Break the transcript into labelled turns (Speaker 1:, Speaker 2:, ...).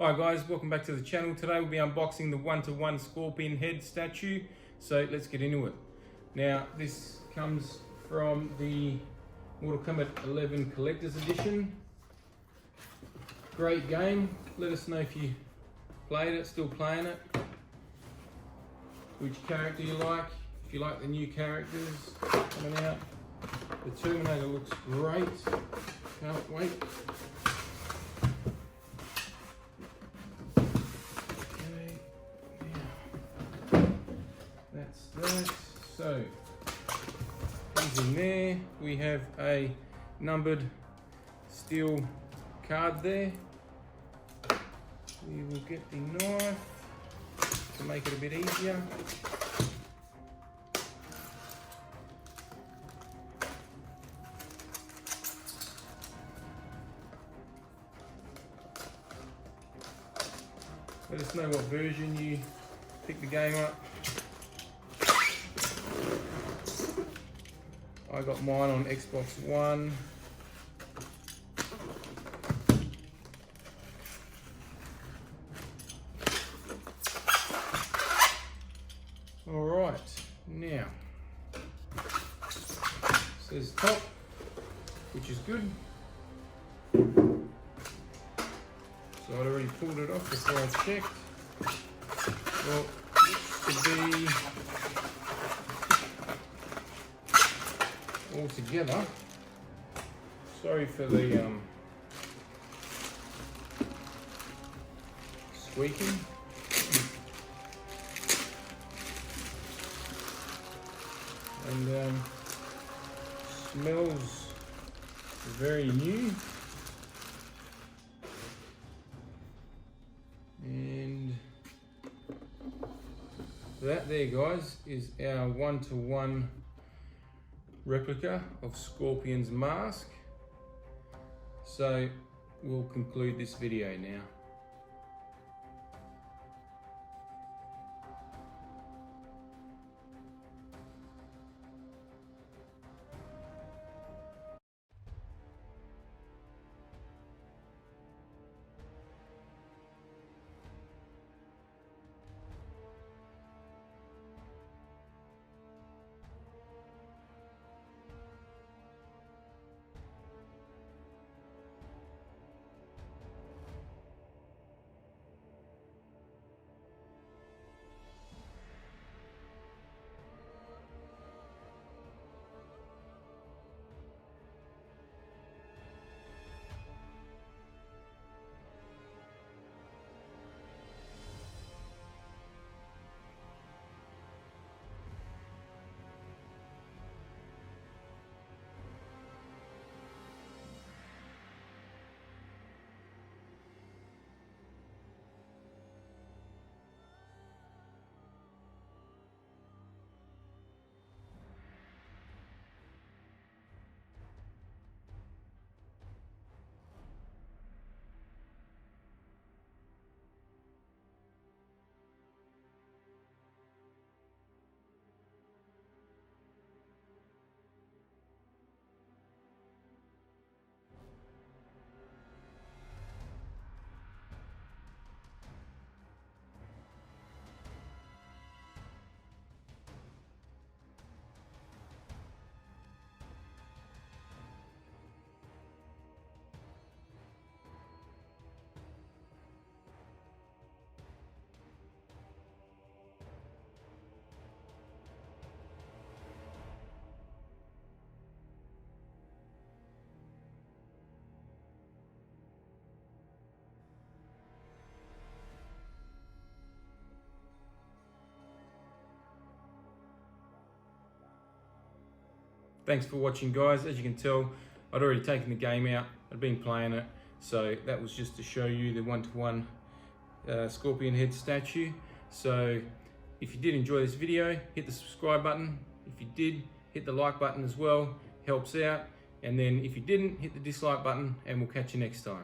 Speaker 1: Hi guys, welcome back to the channel. Today we'll be unboxing the 1-to-1 scorpion head statue. So let's get into it. Now this comes from the Mortal Kombat 11 Collector's Edition. Great game. Let us know if you played it, still playing it. Which character you like. If you like the new characters coming out. The Terminator looks great. Can't wait. So, in there we have a numbered steel card there. We will get the knife to make it a bit easier. Let us know what version you pick the game up. I got mine on Xbox One. All right, now says top, which is good. So I'd already pulled it off before I checked. Well, this could be all together. Sorry for the squeaking. And smells very new. And that there, guys, is our 1-to-1 replica of Scorpion's mask. So we'll conclude this video now. Thanks for watching, guys. As you can tell, I'd already taken the game out. I'd been playing it. So that was just to show you the 1-to-1 scorpion head statue. So if you did enjoy this video, hit the subscribe button. If you did, hit the like button as well. Helps out. And then if you didn't, hit the dislike button, and we'll catch you next time.